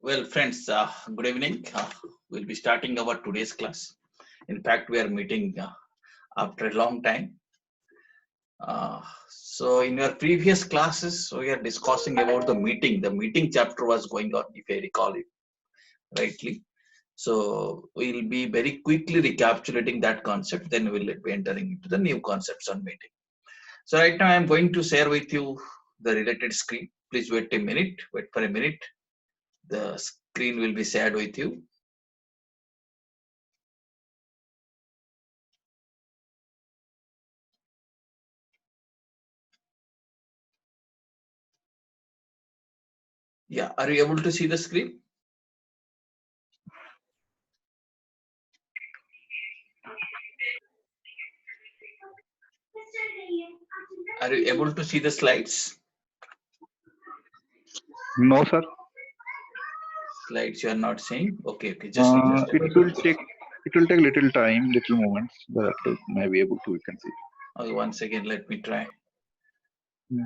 Well, friends, good evening. We'll be starting our today's class. In fact, we are meeting after a long time. In your previous classes, we are discussing about the meeting. The meeting chapter was going on, if I recall it rightly. So, we'll be very quickly recapitulating that concept. Then we'll be entering into the new concepts on meeting. So, right now, I'm going to share with you the related screen. Please wait a minute. Wait for a minute. The screen will be shared with you. Yeah, are you able to see the screen? Are you able to see the slides? No, sir. Slides you are not seeing? Okay, okay. Just a It minute. will take little time, little moments that may be able to we can see. Okay, once again, let me try. Yeah.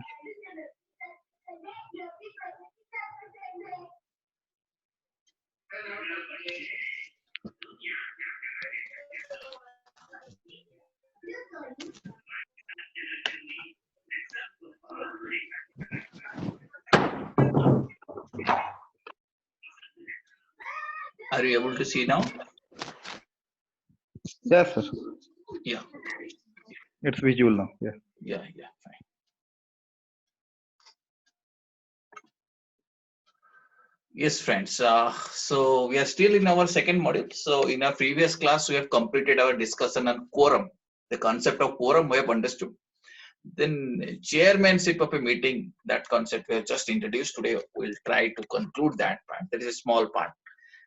Are you able to see now? Yes, sir. Yeah, It's visual now. Yeah. yeah, fine. Yes, friends. So we are still in our second module. So in our previous class, we have completed our discussion on quorum. The concept of quorum we have understood. Then chairmanship of a meeting, that concept we have just introduced today. We'll try to conclude that part. That is a small part.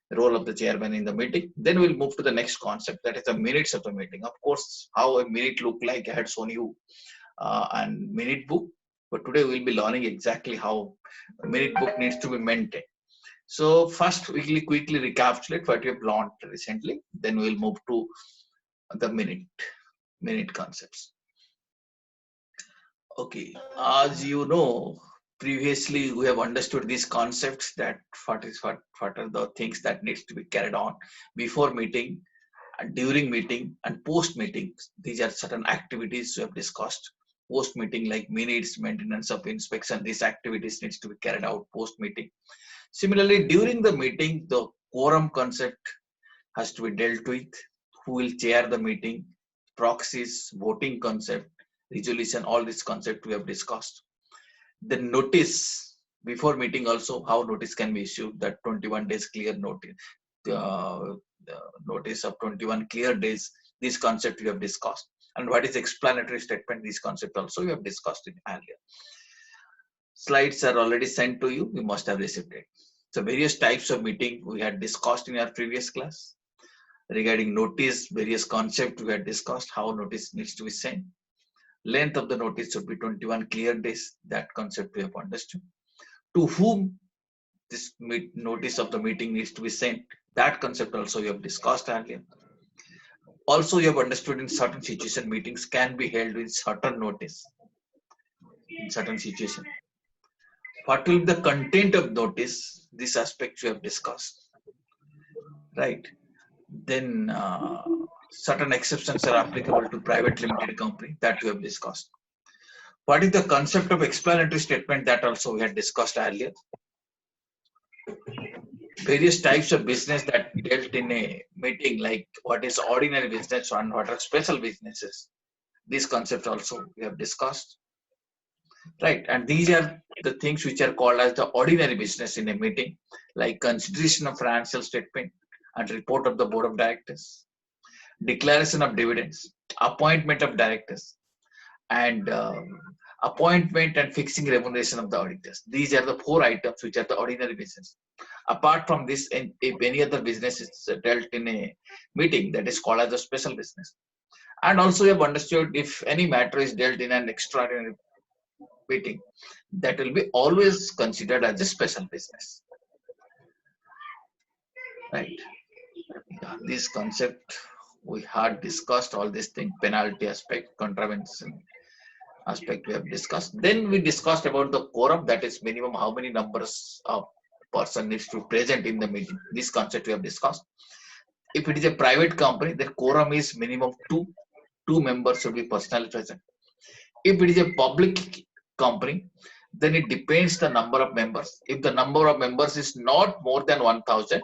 The role of the chairman in the meeting. Then we'll move to the next concept, that is the minutes of the meeting. Of course, how a minute look like I had shown you and minute book, but today we'll be learning exactly how a minute book needs to be maintained. So first, we'll quickly recapitulate what we have learned recently. Then we'll move to the minute concepts. Okay, as you know, previously we have understood these concepts that what are the things that needs to be carried on before meeting and during meeting and post meetings. These are certain activities we have discussed. Post meeting, like minutes, maintenance of inspection, these activities needs to be carried out post meeting. Similarly, during the meeting, the quorum concept has to be dealt with. Who will chair the meeting, proxies, voting concept, resolution, all these concepts we have discussed. The notice before meeting also, how notice can be issued, that 21 days clear notice, the notice of 21 clear days, this concept we have discussed. And what is explanatory statement, this concept also we have discussed it earlier. Slides are already sent to you, you must have received it. So various types of meeting we had discussed in our previous class. Regarding notice, various concepts we had discussed, how notice needs to be sent. Length of the notice should be 21 clear days, that concept we have understood. To whom this notice of the meeting needs to be sent, that concept also we have discussed earlier. Also, you have understood in certain situation meetings can be held with certain notice in certain situation. What will be the content of notice? This aspect we have discussed, right? Then certain exceptions are applicable to private limited company, that we have discussed. What is the concept of explanatory statement, that also we had discussed earlier. Various types of business that dealt in a meeting, like what is ordinary business and what are special businesses. These concepts also we have discussed, right? And these are the things which are called as the ordinary business in a meeting, like consideration of financial statement and report of the board of directors, declaration of dividends, appointment of directors, and appointment and fixing remuneration of the auditors. These are the four items which are the ordinary business. Apart from this, if any other business is dealt in a meeting, that is called as a special business. And also you have understood, if any matter is dealt in an extraordinary meeting, that will be always considered as a special business, right? Yeah, this concept we had discussed, all these things, penalty aspect, contravention aspect we have discussed. Then we discussed about the quorum, that is minimum how many numbers of person needs to be present in the meeting. This concept we have discussed. If it is a private company, the quorum is minimum two members should be personally present. If it is a public company, then it depends the number of members. If the number of members is not more than 1,000,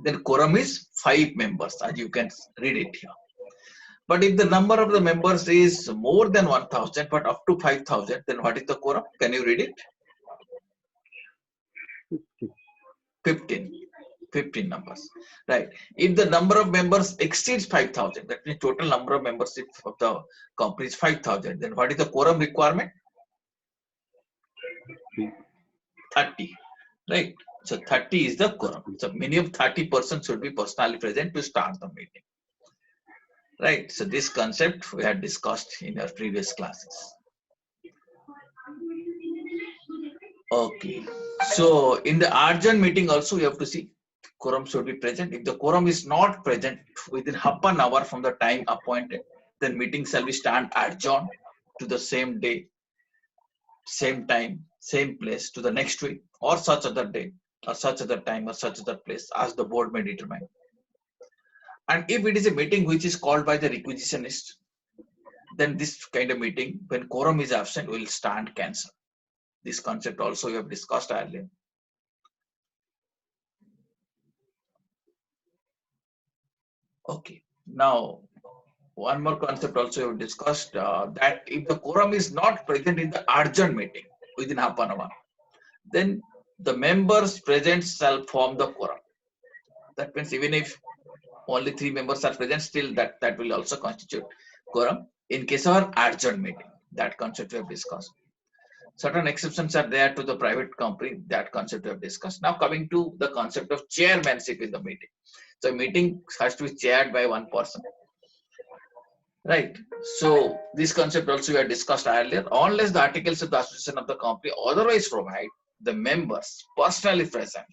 then quorum is 5 members, as you can read it here. But if the number of the members is more than 1,000 but up to 5,000, then what is the quorum? Can you read it? 15 numbers, right? If the number of members exceeds 5,000, that means total number of members of the company is 5,000, then what is the quorum requirement? 30, right? So 30 is the quorum. So minimum 30% should be personally present to start the meeting, right? So this concept we had discussed in our previous classes. Okay, so in the urgent meeting also you have to see quorum should be present. If the quorum is not present within half an hour from the time appointed, then meeting shall be stand adjourned to the same day, same time, same place to the next week, or such other day, or such other time, or such other place as the board may determine. And if it is a meeting which is called by the requisitionist, then this kind of meeting, when quorum is absent, will stand cancelled. This concept also we have discussed earlier. Okay, now one more concept also we have discussed, that if the quorum is not present in the urgent meeting within half an hour, then the members present shall form the quorum. That means even if only 3 members are present, still that will also constitute quorum in case of an urgent meeting. That concept we have discussed. Certain exceptions are there to the private company. That concept we have discussed. Now coming to the concept of chairmanship in the meeting. So meeting has to be chaired by one person, right? So this concept also we have discussed earlier. Unless the articles of the association of the company otherwise provide, the members personally present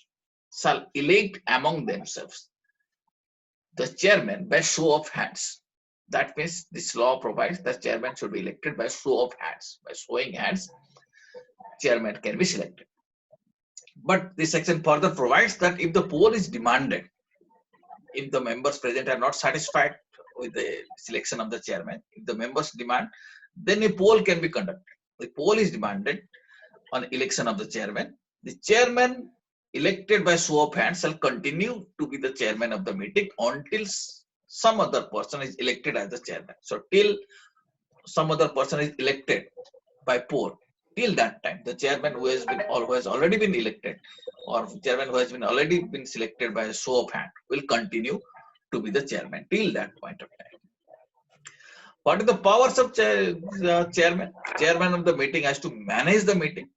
shall elect among themselves the chairman by show of hands. That means this law provides the chairman should be elected by show of hands. By showing hands, chairman can be selected. But this section further provides that if the poll is demanded, if the members present are not satisfied with the selection of the chairman, if the members demand, then a poll can be conducted. The poll is demanded on election of the chairman. The chairman elected by show of hands shall continue to be the chairman of the meeting until some other person is elected as the chairman. So till some other person is elected by poll, till that time the chairman who has already been elected, or chairman who has already been selected by a show of hand, will continue to be the chairman till that point of time. What are the powers of chairman? Chairman of the meeting has to manage the meeting.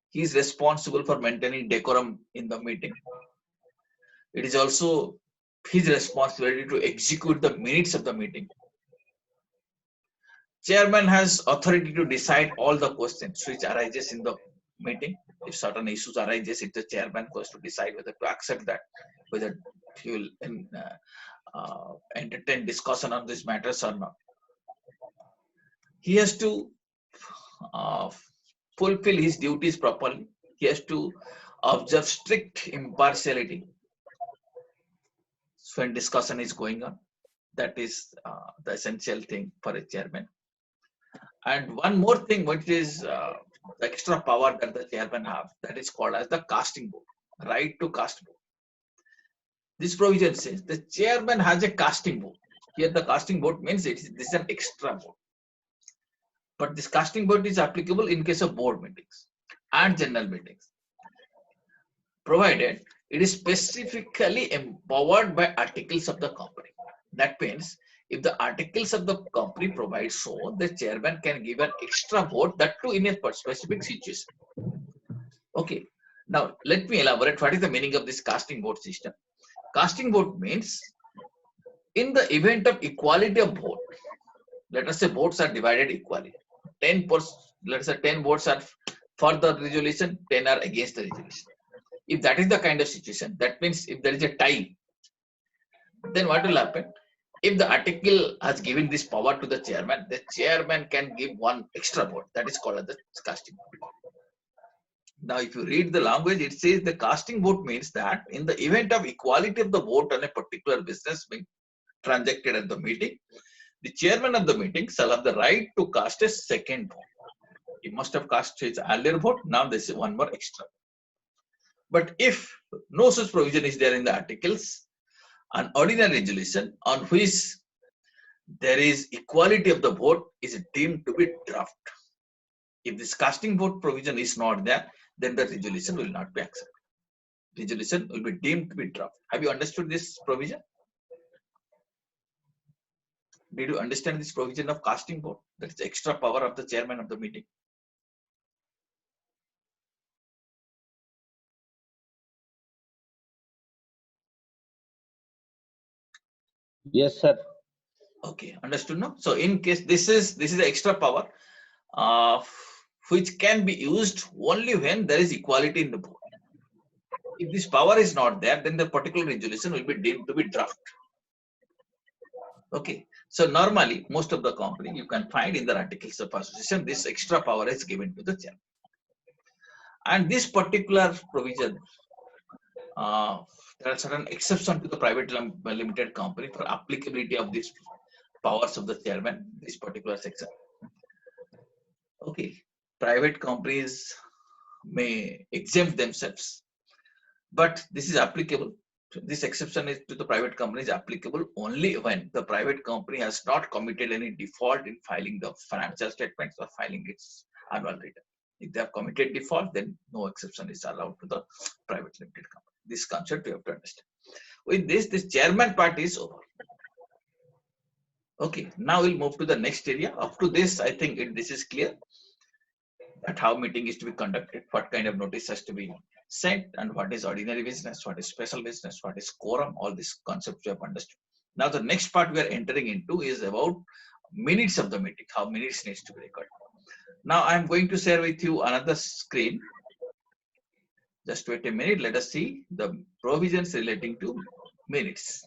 He is responsible for maintaining decorum in the meeting. It is also his responsibility to execute the minutes of the meeting. Chairman has authority to decide all the questions which arises in the meeting. If certain issues arises, if the chairman goes to decide whether to accept that, whether he will entertain discussion on these matters or not. He has to fulfill his duties properly. He has to observe strict impartiality when discussion is going on. That is the essential thing for a chairman. And one more thing, which is the extra power that the chairman have, that is called as the casting vote, right to cast vote. This provision says the chairman has a casting vote. Here the casting vote means this is an extra vote. But this casting vote is applicable in case of board meetings and general meetings, provided it is specifically empowered by articles of the company. That means if the articles of the company provide so, the chairman can give an extra vote, that too in a specific situation. Okay, now let me elaborate what is the meaning of this casting vote system. Casting vote means in the event of equality of vote, let us say votes are divided equally. 10%, let us say 10 votes are for the resolution, 10 are against the resolution. If that is the kind of situation, that means if there is a tie, then what will happen? If the article has given this power to the chairman can give one extra vote. That is called as the casting vote. Now, if you read the language, it says the casting vote means that in the event of equality of the vote on a particular business being transacted at the meeting, the chairman of the meeting shall have the right to cast a second vote. He must have cast his earlier vote. Now this is one more extra. But if no such provision is there in the articles, an ordinary resolution on which there is equality of the vote is deemed to be draft. If this casting vote provision is not there, then the resolution will not be accepted. Resolution will be deemed to be draft. Have you understood this provision? Did you understand this provision of casting vote? That is extra power of the chairman of the meeting. Yes, sir. Okay, understood now. So in case this is the extra power, which can be used only when there is equality in the vote. If this power is not there, then the particular resolution will be deemed to be draft. Okay. So normally, most of the company you can find in the articles of association, this extra power is given to the chairman. And this particular provision, there are certain exceptions to the private limited company for applicability of these powers of the chairman, this particular section. Okay, private companies may exempt themselves, but this is applicable. This exception is to the private company is applicable only when the private company has not committed any default in filing the financial statements or filing its annual return. If they have committed default, then no exception is allowed to the private limited company. This concept you have to understand. With this chairman part is over. Okay, now we'll move to the next area. Up to this, I think this is clear that how meeting is to be conducted, what kind of notice has to be sent, and what is ordinary business, what is special business, what is quorum, all these concepts you have understood. Now the next part we are entering into is about minutes of the meeting, how minutes needs to be recorded. Now I'm going to share with you another screen. Just wait a minute, let us see the provisions relating to minutes.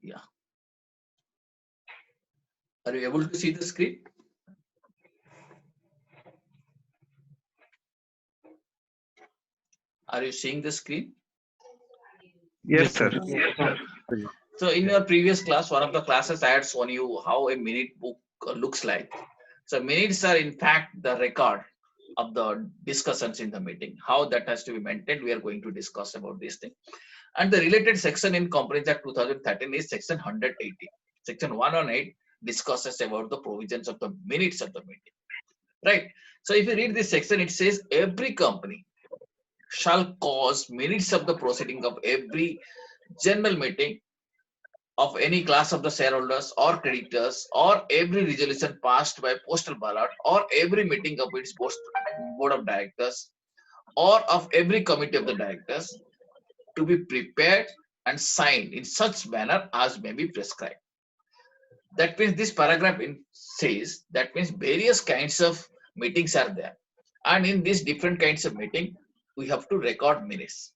Yeah. Are you able to see the screen? Are you seeing the screen? Yes, sir. So in your previous class, one of the classes I had shown you how a minute book looks like. So minutes are in fact the record of the discussions in the meeting. How that has to be maintained, we are going to discuss about this thing. And the related section in Companies Act 2013 is section 180. Section 118 discusses about the provisions of the minutes of the meeting. Right. So if you read this section, it says every company shall cause minutes of the proceeding of every general meeting of any class of the shareholders or creditors, or every resolution passed by postal ballot, or every meeting of its board of directors, or of every committee of the directors, to be prepared and signed in such manner as may be prescribed. That means this paragraph says that means various kinds of meetings are there, and in these different kinds of meeting we have to record minutes.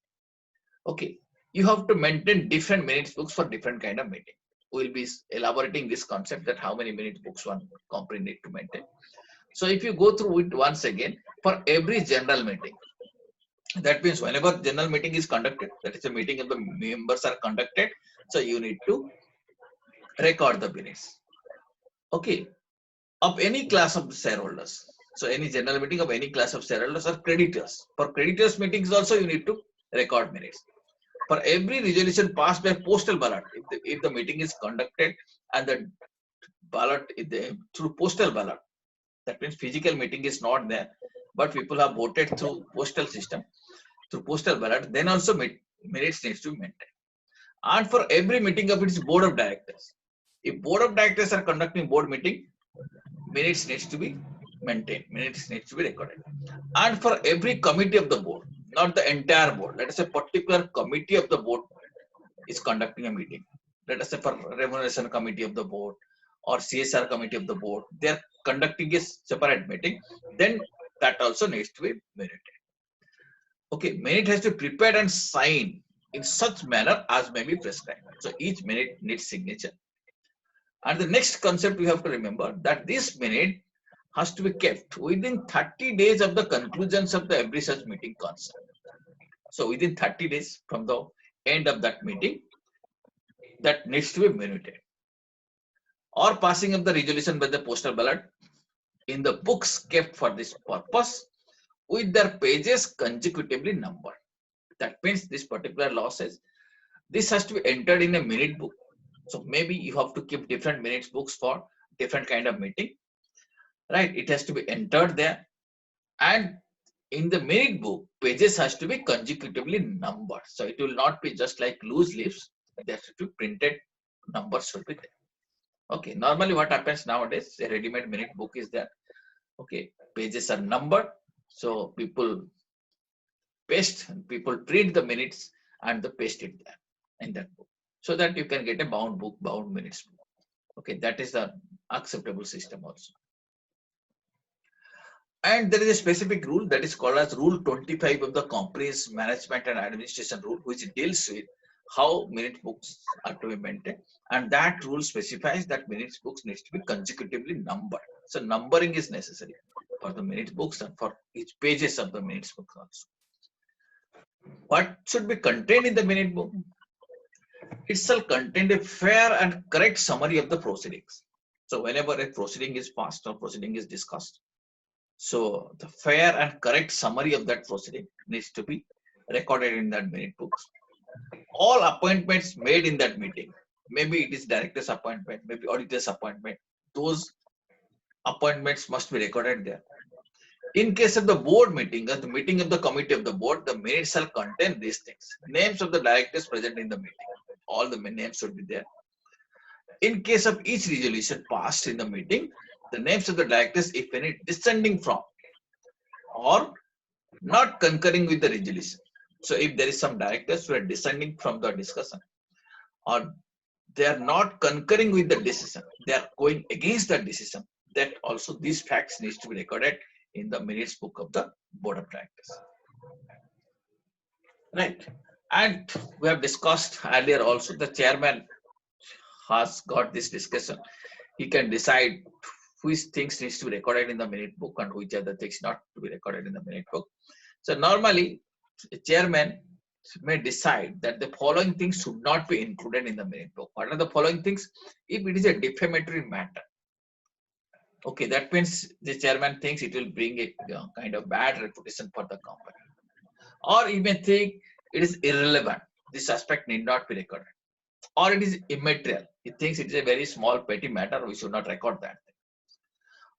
Okay, you have to maintain different minutes books for different kind of meeting. We'll be elaborating this concept that how many minute books one company need to maintain. So if you go through it once again, for every general meeting, that means whenever general meeting is conducted, that is a meeting of the members are conducted, so you need to record the minutes. Okay, of any class of shareholders. So any general meeting of any class of shareholders or creditors. For creditors meetings also you need to record minutes. For every resolution passed by postal ballot, if the meeting is conducted and the ballot through postal ballot, that means physical meeting is not there, but people have voted through postal system, through postal ballot, then also minutes needs to be maintained. And for every meeting of its board of directors, if board of directors are conducting board meeting, minutes needs to be maintained, minutes needs to be recorded. And for every committee of the board, not the entire board, let us say particular committee of the board is conducting a meeting. Let us say for remuneration committee of the board or CSR committee of the board, they are conducting a separate meeting, then that also needs to be minuted. Okay, minute has to be prepared and signed in such manner as may be prescribed. So each minute needs signature. And the next concept we have to remember that this minute has to be kept within 30 days of the conclusions of the every such meeting concept. So within 30 days from the end of that meeting, that needs to be minuted. Or passing of the resolution by the postal ballot in the books kept for this purpose with their pages consecutively numbered. That means this particular law says this has to be entered in a minute book. So maybe you have to keep different minutes books for different kind of meeting, right? It has to be entered there, and in the minute book, pages has to be consecutively numbered. So it will not be just like loose leaves. They have to be printed. Numbers should be there. Okay. Normally, what happens nowadays? A ready-made minute book is there. Okay. Pages are numbered. So people print the minutes and they paste it there in that book, so that you can get a bound minutes book. Okay. That is the acceptable system also. And there is a specific rule that is called as Rule 25 of the Company's Management and Administration Rule, which deals with how minute books are to be maintained. And that rule specifies that minutes books needs to be consecutively numbered. So numbering is necessary for the minute books and for each pages of the minutes book also. What should be contained in the minute book? It shall contain a fair and correct summary of the proceedings. So whenever a proceeding is passed or proceeding is discussed, so the fair and correct summary of that proceeding needs to be recorded in that minute books. All appointments made in that meeting, maybe it is director's appointment, maybe auditor's appointment, those appointments must be recorded there. In case of the board meeting, at the meeting of the committee of the board, the minutes shall contain these things. Names of the directors present in the meeting, all the names should be there. In case of each resolution passed in the meeting, the names of the directors, if any, descending from or not concurring with the resolution. So if there is some directors who are descending from the discussion or they are not concurring with the decision, they are going against the decision, that also these facts needs to be recorded in the minutes book of the board of directors. Right. And we have discussed earlier also, the chairman has got this discussion. He can decide which things needs to be recorded in the minute book and which other things not to be recorded in the minute book. So normally, the chairman may decide that the following things should not be included in the minute book. What are the following things? If it is a defamatory matter, okay, that means the chairman thinks it will bring a kind of bad reputation for the company. Or he may think it is irrelevant. This aspect need not be recorded. Or it is immaterial. He thinks it is a very small petty matter. We should not record that thing.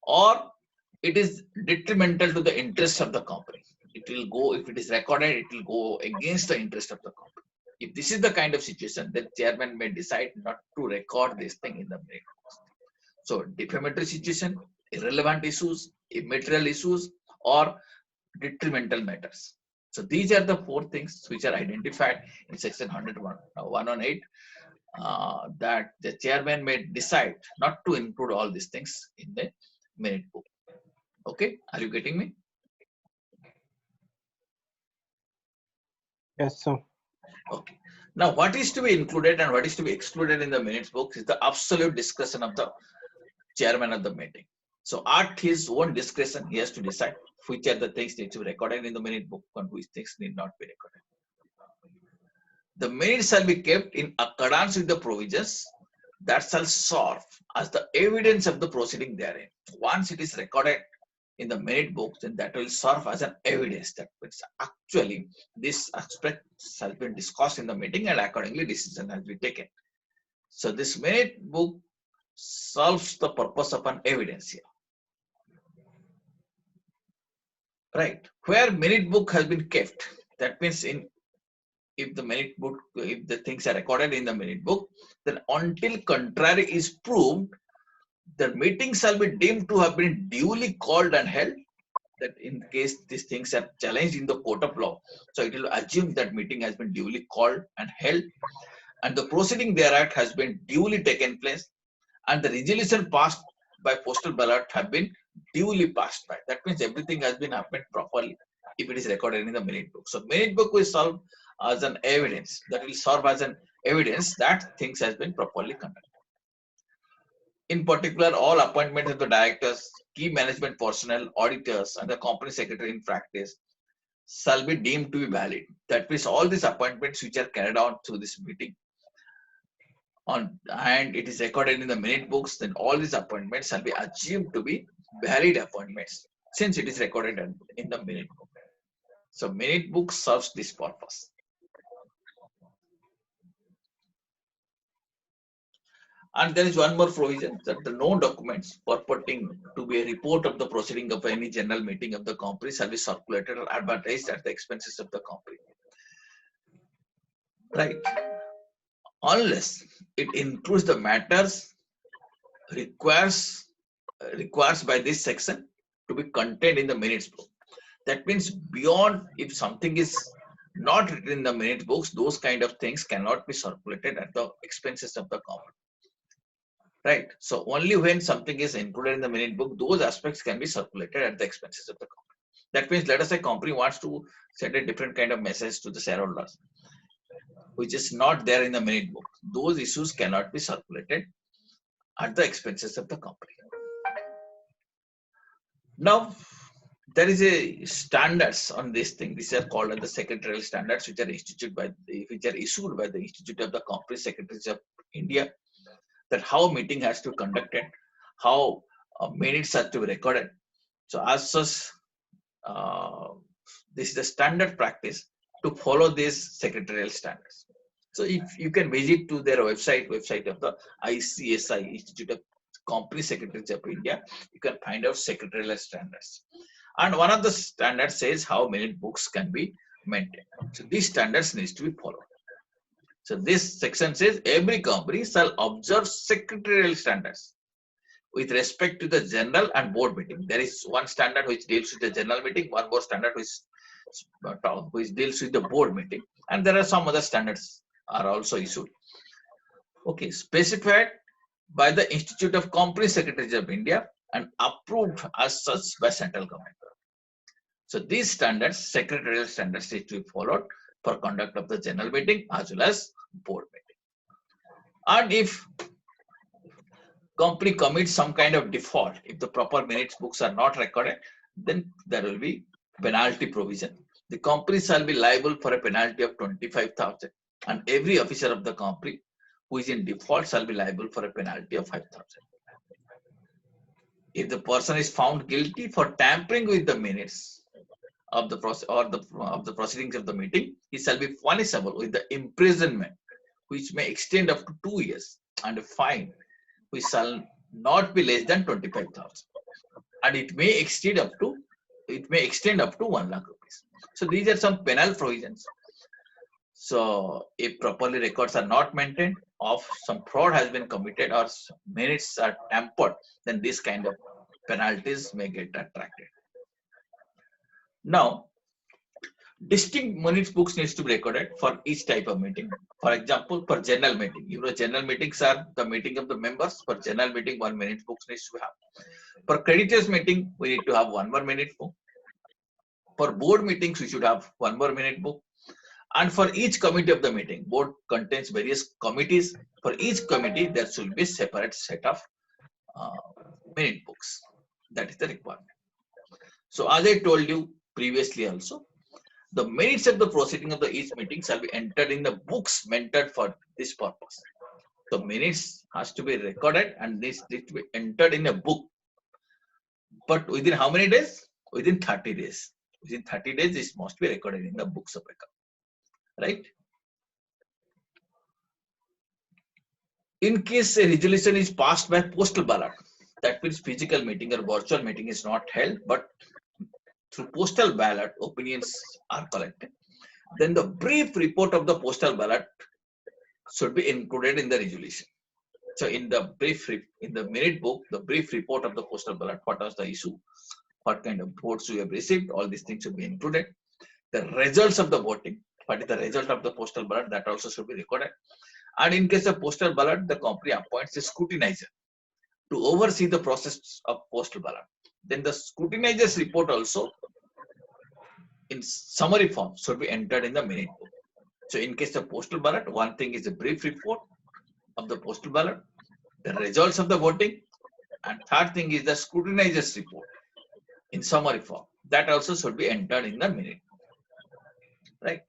Or it is detrimental to the interest of the company. It will go, if it is recorded, it will go against the interest of the company. If this is the kind of situation, then chairman may decide not to record this thing in the minute. So defamatory situation, irrelevant issues, immaterial issues, or detrimental matters. So these are the four things which are identified in section 118 that the chairman may decide not to include all these things in the minute book. Okay, are you getting me? Yes, sir. Okay. Now, what is to be included and what is to be excluded in the minutes book is the absolute discretion of the chairman of the meeting. So at his own discretion, he has to decide which are the things need to be recorded in the minute book and which things need not be recorded. The minutes shall be kept in accordance with the provisions that shall serve as the evidence of the proceeding therein. Once it is recorded in the minute book, then that will serve as an evidence that means actually this aspect has been discussed in the meeting and accordingly decision has been taken. So this minute book serves the purpose of an evidence here. Right. Where minute book has been kept, that means if the minute book, if the things are recorded in the minute book, then until contrary is proved, The meeting shall be deemed to have been duly called and held. That in case these things are challenged in the court of law, so it will assume that meeting has been duly called and held, and the proceeding thereat has been duly taken place, and the resolution passed by postal ballot have been duly passed by. That means everything has been happened properly if it is recorded in the minute book. So minute book will serve as an evidence, that will serve as an evidence that things has been properly conducted. In particular, all appointments of the directors, key management personnel, auditors, and the company secretary in practice shall be deemed to be valid. That means all these appointments which are carried out through this meeting and it is recorded in the minute books, then all these appointments shall be assumed to be valid appointments since it is recorded in the minute book. So minute book serves this purpose. And there is one more provision that the no documents purporting to be a report of the proceeding of any general meeting of the company shall be circulated or advertised at the expenses of the company. Right. Unless it includes the matters requires by this section to be contained in the minutes book. That means beyond, if something is not written in the minute books, those kind of things cannot be circulated at the expenses of the company. Right. So only when something is included in the minute book, those aspects can be circulated at the expenses of the company. That means, let us say company wants to send a different kind of message to the shareholders, which is not there in the minute book. Those issues cannot be circulated at the expenses of the company. Now, there is a standards on this thing. These are called as the secretarial standards, which are issued by the Institute of the Company Secretaries of India. That how meeting has to be conducted, how minutes are to be recorded. So as such, this is the standard practice to follow these secretarial standards. So if you can visit to their website of the ICSI, Institute of Company Secretaries of India, you can find out secretarial standards. And one of the standards says how minute books can be maintained. So these standards needs to be followed. So this section says every company shall observe secretarial standards with respect to the general and board meeting. There is one standard which deals with the general meeting, one more standard which deals with the board meeting, and there are some other standards are also issued. Okay, specified by the Institute of Company Secretaries of India and approved as such by central government. So these standards, secretarial standards, need to be followed for conduct of the general meeting as well as board meeting. And if company commits some kind of default, if the proper minutes books are not recorded, then there will be penalty provision. The company shall be liable for a penalty of 25,000, and every officer of the company who is in default shall be liable for a penalty of 5,000. If the person is found guilty for tampering with the minutes of the proceedings of the meeting, he shall be punishable with the imprisonment, which may extend up to 2 years, and a fine which shall not be less than 25,000, and it may extend up to 1 lakh rupees. So these are some penal provisions. So if properly records are not maintained, or some fraud has been committed, or minutes are tampered, then this kind of penalties may get attracted. Now, distinct minutes books needs to be recorded for each type of meeting. For example, for general meeting, general meetings are the meeting of the members. For general meeting, 1 minute books needs to have. For creditors meeting, we need to have 1 more minute book. For board meetings, we should have 1 more minute book. And for each committee of the meeting, board contains various committees. For each committee, there should be separate set of minute books. That is the requirement. So as I told you previously also, the minutes of the proceeding of each meeting shall be entered in the books mentored for this purpose. The minutes has to be recorded and this needs to be entered in a book. But within how many days? Within 30 days. Within 30 days, this must be recorded in the books of account. Right? In case a resolution is passed by postal ballot, that means physical meeting or virtual meeting is not held, but through postal ballot, opinions are collected. Then the brief report of the postal ballot should be included in the resolution. So in the minute book, the brief report of the postal ballot, what was the issue, what kind of votes you have received, all these things should be included. The results of the voting, what is the result of the postal ballot, that also should be recorded. And in case of postal ballot, the company appoints a scrutinizer to oversee the process of postal ballot. Then the scrutinizer's report also in summary form should be entered in the minute book. So in case of postal ballot, one thing is a brief report of the postal ballot, the results of the voting, and third thing is the scrutinizer's report in summary form. That also should be entered in the minute, right?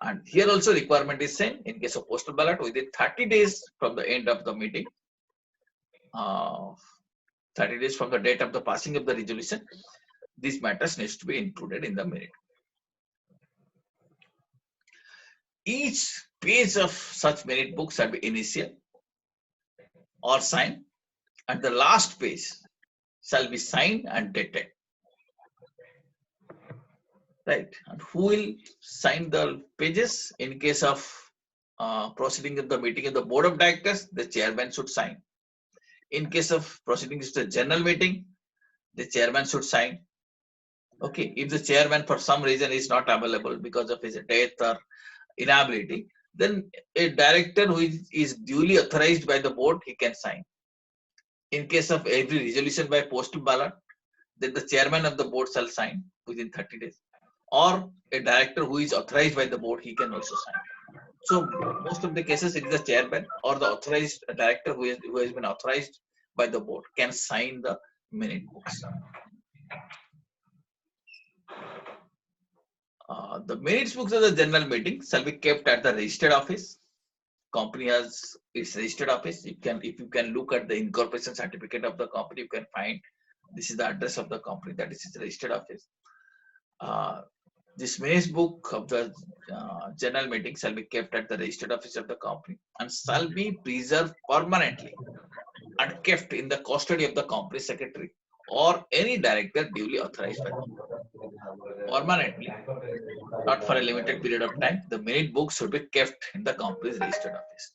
And here also requirement is same. In case of postal ballot, within 30 days from the end of the meeting, 30 days from the date of the passing of the resolution, these matters needs to be included in the minute. Each page of such minute book shall be initial or signed, and the last page shall be signed and dated. Right? And who will sign the pages? In case of proceeding of the meeting of the board of directors, the chairman should sign. In case of proceedings to the general meeting, the chairman should sign. Okay, if the chairman for some reason is not available because of his death or inability, then a director who is duly authorized by the board, he can sign. In case of every resolution by postal ballot, then the chairman of the board shall sign within 30 days. Or a director who is authorized by the board, he can also sign. So most of the cases, it is the chairman or the authorized director who has been authorized by the board can sign the minute books. The minutes books of the general meeting shall be kept at the registered office. Company has its registered office. If you can look at the incorporation certificate of the company, you can find this is the address of the company, that is its registered office. This minutes book of the general meeting shall be kept at the registered office of the company and shall be preserved permanently and kept in the custody of the company secretary or any director duly authorized by them. Permanently, not for a limited period of time, the minute books should be kept in the company's registered office.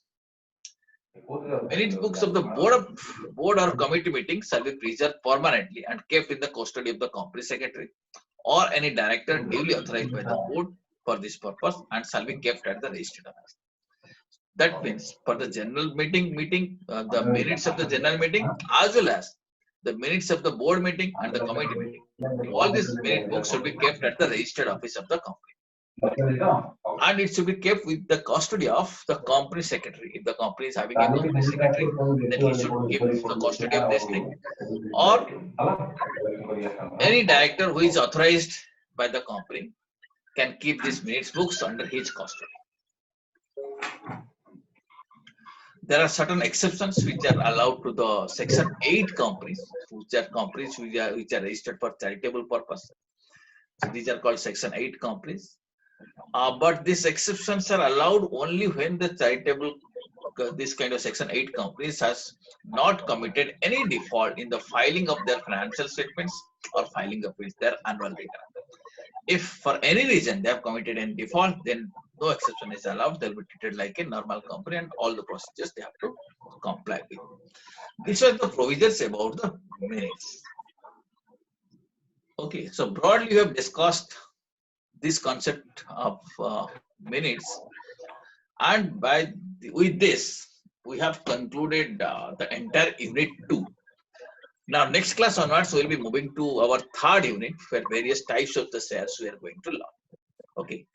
Minutes books of the board or committee meetings shall be preserved permanently and kept in the custody of the company secretary or any director duly authorized by the board for this purpose and shall be kept at the registered office. That means for the general meeting, the minutes of the general meeting as well as the minutes of the board meeting and the committee meeting, all these minute books should be kept at the registered office of the company. And it should be kept with the custody of the company secretary. If the company is having a company secretary, then he should give the custody of this thing. Or any director who is authorized by the company can keep these minutes books under his custody. There are certain exceptions which are allowed to the Section 8 companies, which are registered for charitable purpose. So these are called Section 8 companies. But these exceptions are allowed only when the charitable, this kind of Section 8 companies has not committed any default in the filing of their financial statements or filing of their annual return. If for any reason they have committed any default, then no exception is allowed. They'll be treated like a normal company and all the procedures they have to comply with. These are the provisions about the minutes. Okay, so broadly we have discussed this concept of minutes, and with this we have concluded the entire unit 2. Now next class onwards we will be moving to our third unit where various types of the shares we are going to learn. Okay,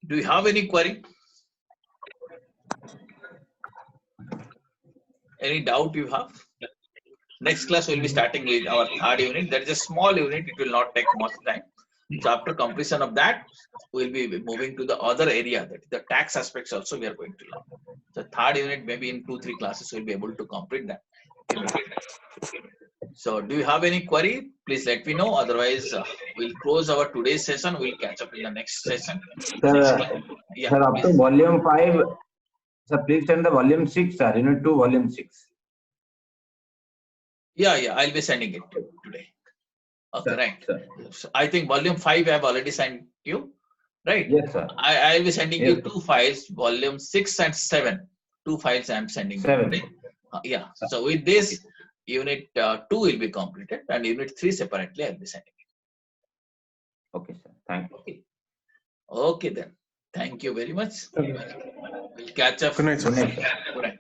do you have any query? Any doubt you have? Next class we will be starting with our third unit. That is a small unit, it will not take much time. So after completion of that, we will be moving to the other area, that is the tax aspects also we are going to learn. The third unit, maybe in 2-3 classes, we will be able to complete that. So do you have any query? Please let me know. Otherwise, we'll close our today's session. We'll catch up in the next session. Sir, yeah, sir, up to volume 5, sir, please send the volume 6, sir, unit 2, volume 6. Yeah, I'll be sending it today. Okay, Sir, right. sir. So I think volume 5 I have already sent you, right? Yes, sir. I'll be sending Yes. you 2 files, volume 6 and 7. 2 files I am sending 7. you today. Yeah. So with this, unit 2 will be completed and unit 3 separately I'll be sending it. Okay, sir. Thank you. Okay. Okay then. Thank you very much. We'll catch up. Good night, sir. Good night, sir. Good night.